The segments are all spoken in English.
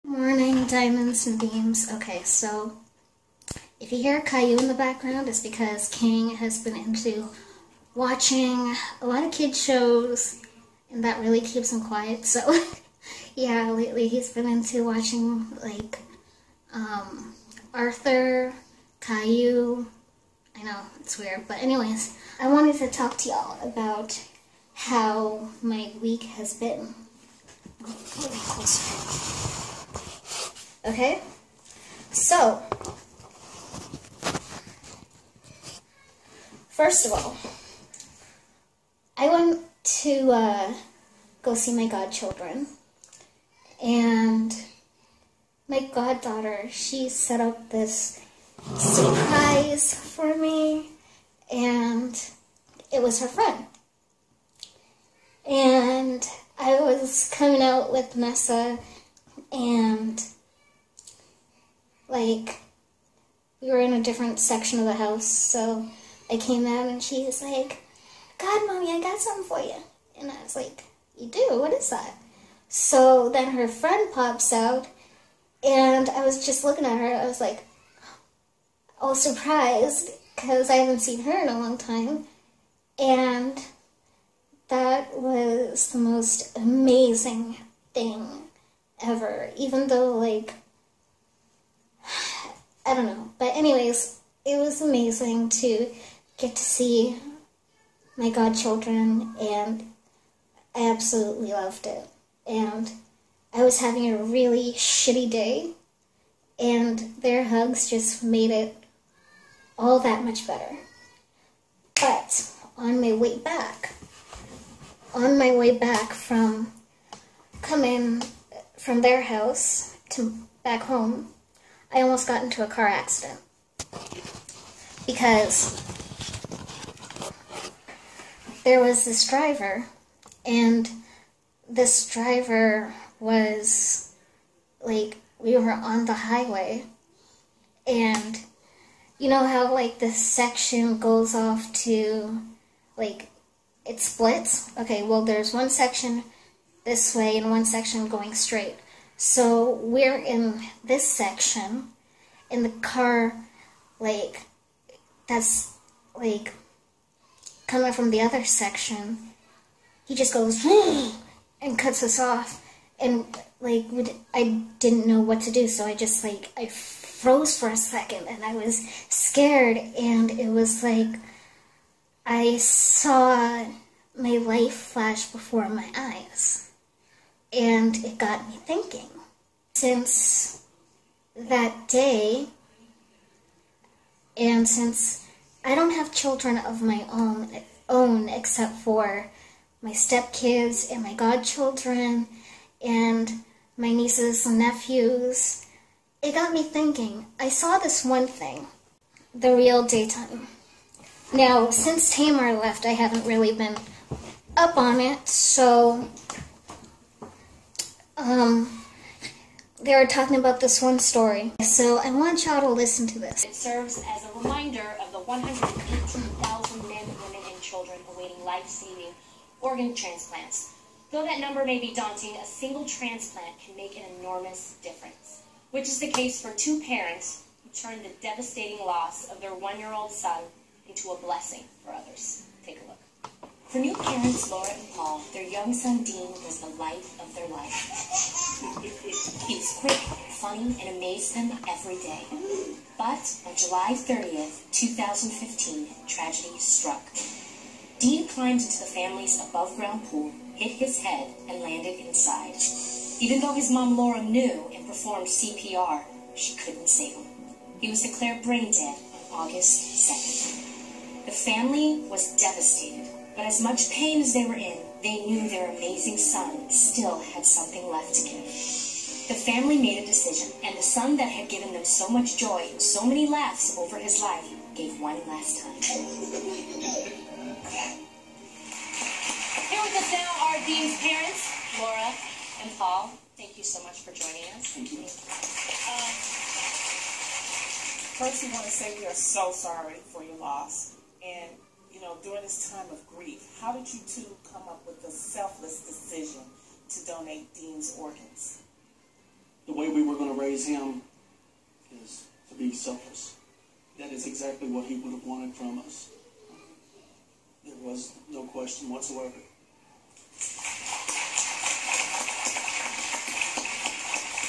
Morning, diamonds and beams. Okay, so if you hear Caillou in the background, it's because King has been into watching a lot of kids shows, and that really keeps him quiet. So, yeah, lately he's been into watching, like, Arthur, Caillou. I know, it's weird, but anyways, I wanted to talk to y'all about how my week has been. A little bit closer. Okay, so, first of all, I went to go see my godchildren, and my goddaughter, she set up this surprise for me, and it was her friend. And I was coming out with Nessa, and like, we were in a different section of the house, so I came out and she was like, "God, Mommy, I got something for you." And I was like, "You do? What is that?" So then her friend pops out, and I was just looking at her. I was like, all surprised, because I haven't seen her in a long time. And that was the most amazing thing ever, even though, like, I don't know. But anyways, it was amazing to get to see my godchildren, and I absolutely loved it. And I was having a really shitty day, and their hugs just made it all that much better. But on my way back from coming from their house to back home, I almost got into a car accident because there was this driver, and this driver was, like, we were on the highway, and you know how, like, this section goes off to, like, it splits? Okay, well, there's one section this way and one section going straight. So we're in this section, in the car, like, that's, like, coming from the other section, he just goes, and cuts us off, and, like, I didn't know what to do, so I just, like, I froze for a second, and I was scared, and it was like, I saw my life flash before my eyes. And it got me thinking. Since that day, and since I don't have children of my own except for my stepkids and my godchildren and my nieces and nephews, it got me thinking. I saw this one thing, the real daytime. Now, since Tamar left, I haven't really been up on it, so they were talking about this one story, so I want y'all to listen to this. It serves as a reminder of the 118,000 men, women, and children awaiting life-saving organ transplants. Though that number may be daunting, a single transplant can make an enormous difference, which is the case for two parents who turned the devastating loss of their one-year-old son into a blessing for others. Take a look. For new parents, Laura and Paul, their young son Dean was the light of their life. He was quick, funny, and amazed them every day. But on July 30th, 2015, tragedy struck. Dean climbed into the family's above-ground pool, hit his head, and landed inside. Even though his mom Laura knew and performed CPR, she couldn't save him. He was declared brain dead on August 2nd. The family was devastated. But as much pain as they were in, they knew their amazing son still had something left to give. The family made a decision, and the son that had given them so much joy and so many laughs over his life gave one last time. Here with us now are Dean's parents, Laura and Paul. Thank you so much for joining us. Thank you. First, we want to say we are so sorry for your loss. And during this time of grief, how did you two come up with the selfless decision to donate Dean's organs? The way we we were going to raise him is to be selfless. That is exactly what he would have wanted from us. There was no question whatsoever.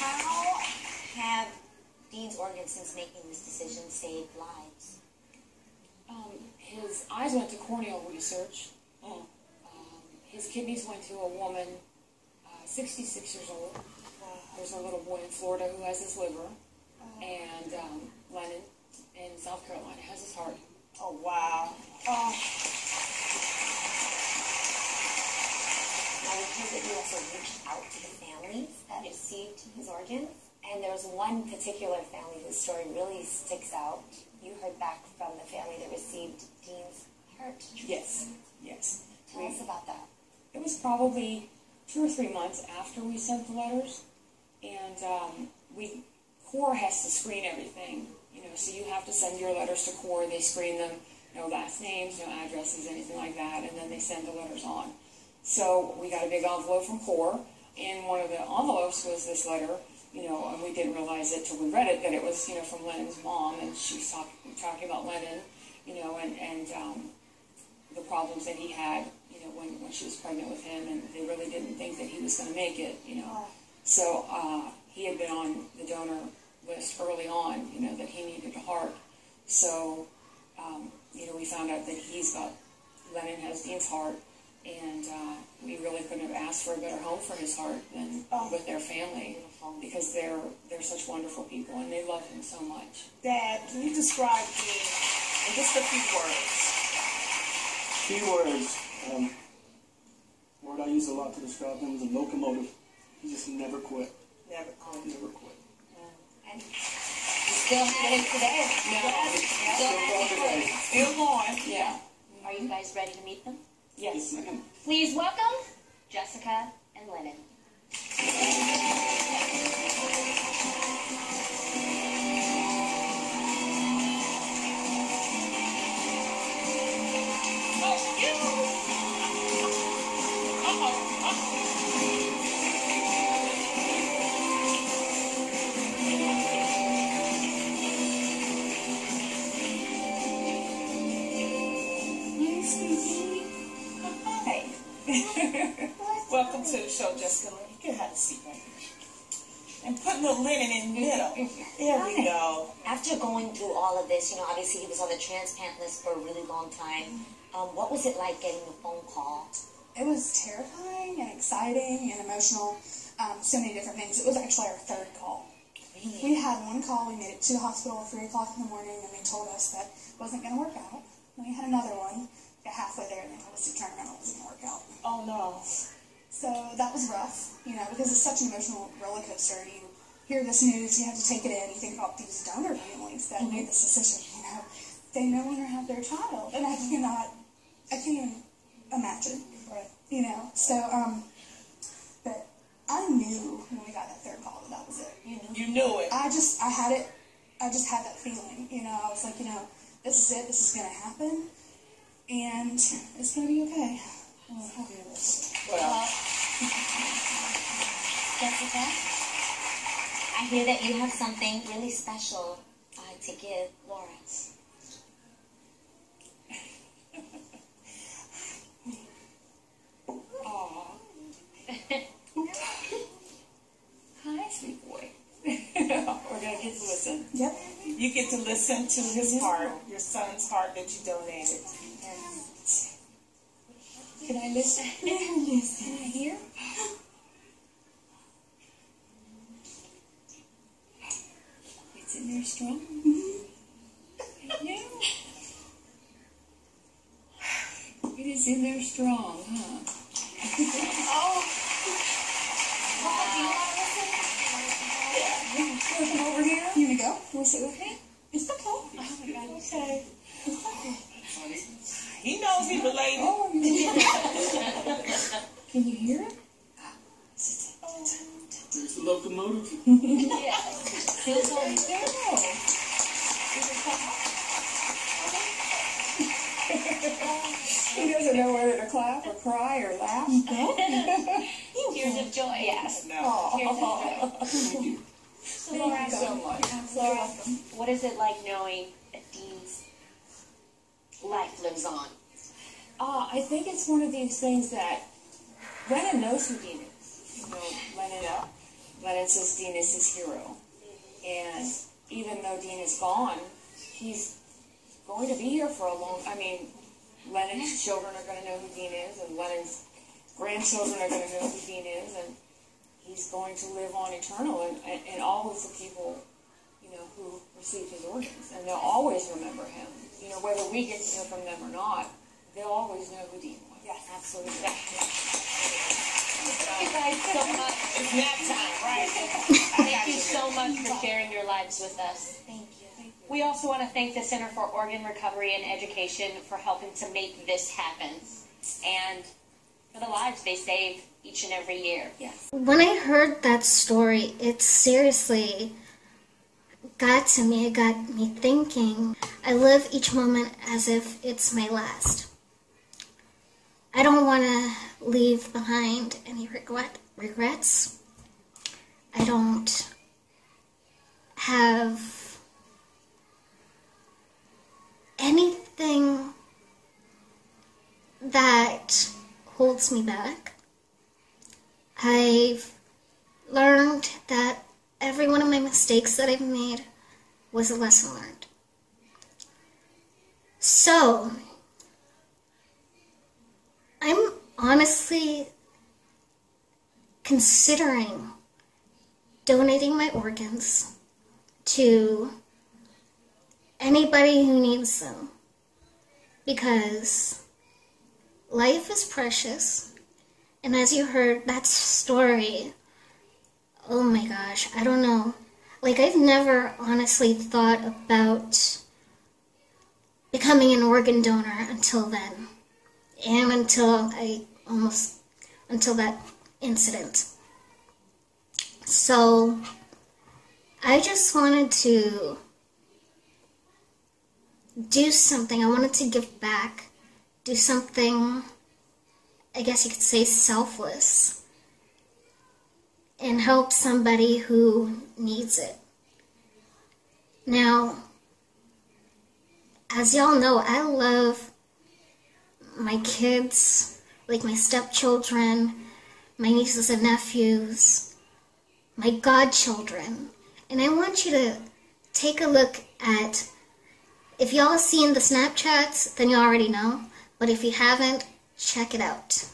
How have Dean's organs, since making this decision, saved lives? His eyes went to corneal research. His kidneys went to a woman, 66 years old. There's a little boy in Florida who has his liver. And Lennon in South Carolina has his heart. Oh, wow. Now, because that you also reached out to the families that received his organs, and there's one particular family whose story really sticks out. You heard back from the family that received Dean's heart. Yes, yes. Tell us about that. It was probably 2 or 3 months after we sent the letters, and CORE has to screen everything, so you have to send your letters to CORE. They screen them, no last names, no addresses, anything like that, and then they send the letters on. So we got a big envelope from CORE, and one of the envelopes was this letter, and we didn't realize it till we read it, that it was, from Lennon's mom, and she was talking about Lennon, and the problems that he had, when she was pregnant with him, and they really didn't think that he was going to make it, So he had been on the donor list early on, that he needed a heart. So, we found out that Lennon has Dean's heart, and we really couldn't have asked for a better home for his heart than with their family, because they're such wonderful people, and they love him so much. Dad, can you describe Dean in just a few words? Few words. Word I use a lot to describe him is a locomotive. He just never quit. Never quit. Never quit. And you still have it today. Still going. Yeah. Are you guys ready to meet them? Yes. Please welcome Jessica and Lennon. Welcome to the show, Jessica. You can have a seat right here. And put little Lennon in the middle. There we go. After going through all of this, obviously he was on the transplant list for a really long time. What was it like getting the phone call? It was terrifying and exciting and emotional. So many different things. It was actually our third call. Really? We had one call. We made it to the hospital at 3 o'clock in the morning, and they told us that it wasn't going to work out. Then we had another one. Got halfway there, and they told us to turn around. It wasn't going to work out. Oh, no. So that was rough, because it's such an emotional roller coaster. You hear this news, you have to take it in. You think about these donor families that made this decision. They no longer have their child, and I can't even imagine. Right. So but I knew when we got that third call that was it. You knew it. I just had that feeling. I was like, this is it. This is going to happen, and it's going to be okay. Well, Jessica, I hear that you have something really special to give Laura. Hi, sweet boy. We're going to get to listen. Yep. you get to listen to his heart, your son's heart that you donated. Can I listen? Yes. Can I hear? It's in there strong. I know. It is in there strong, huh? Oh. Mama, do you want to listen? Yeah. Come over here. You want to go? Want to sit with me? It's okay. Oh my God. Okay. He knows he's related. Oh, you can Can you hear it? There's the locomotive. Yeah. Feels all He doesn't know whether to clap or cry or laugh. Tears of joy. Yes. No. Tears of joy. So, Laura, Thank you so much. Laura, what is it like knowing that Dean's life lives on? I think it's one of these things that Lennon knows who Dean is. You know, Lennon says Dean is his hero. And even though Dean is gone, he's going to be here for a long... I mean, Lennon's children are going to know who Dean is, and Lennon's grandchildren are going to know who Dean is, and he's going to live on eternal and all of the people, who received his organs. And they'll always remember him. Whether we get to hear from them or not, they'll always know who Dean was. Yes, absolutely. Thank you guys so much. It's nap time, right? Thank you so much for sharing your lives with us. Thank you. We also want to thank the Center for Organ Recovery and Education for helping to make this happen, and for the lives they save each and every year. Yes. When I heard that story, it seriously got to me. It got me thinking. I live each moment as if it's my last. I don't want to leave behind any regrets. I don't have anything that holds me back. I've learned that every one of my mistakes that I've made was a lesson learned. So, I'm honestly considering donating my organs to anybody who needs them, because life is precious, and as you heard that story, oh my gosh, I don't know, I've never honestly thought about becoming an organ donor until then, and until that incident. So I just wanted to do something. I wanted to give back, do something, I guess you could say, selfless, and help somebody who needs it. Now, as y'all know, I love my kids, like my stepchildren, my nieces and nephews, my godchildren. And I want you to take a look at, if y'all seen the Snapchats, then you already know. But if you haven't, check it out.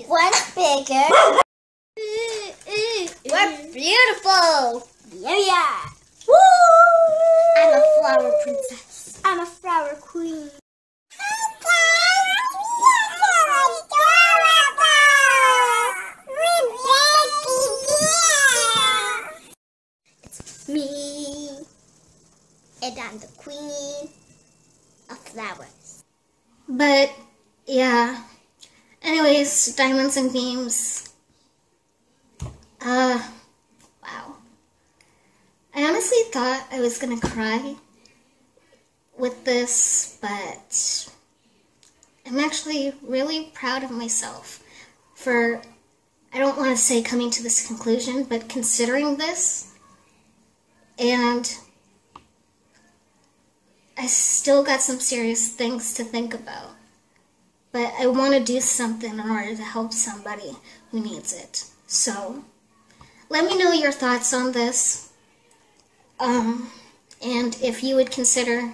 One's bigger. We're beautiful. Yeah. Woo! I'm a flower princess. I'm a flower queen. It's me, and I'm the queen of flowers. But yeah. Anyways, diamonds and beams. Wow. I honestly thought I was gonna cry with this, but I'm actually really proud of myself for, I don't want to say coming to this conclusion, but considering this. And I still got some serious things to think about. But I want to do something in order to help somebody who needs it. So, let me know your thoughts on this. And if you would consider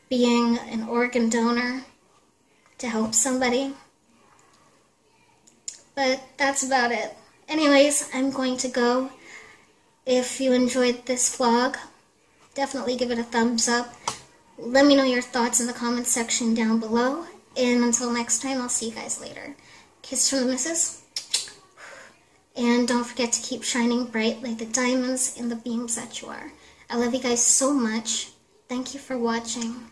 being an organ donor to help somebody. But that's about it. Anyways, I'm going to go. If you enjoyed this vlog, definitely give it a thumbs up. Let me know your thoughts in the comments section down below. And until next time, I'll see you guys later. Kiss from the missus. And don't forget to keep shining bright like the diamonds in the beams that you are. I love you guys so much. Thank you for watching.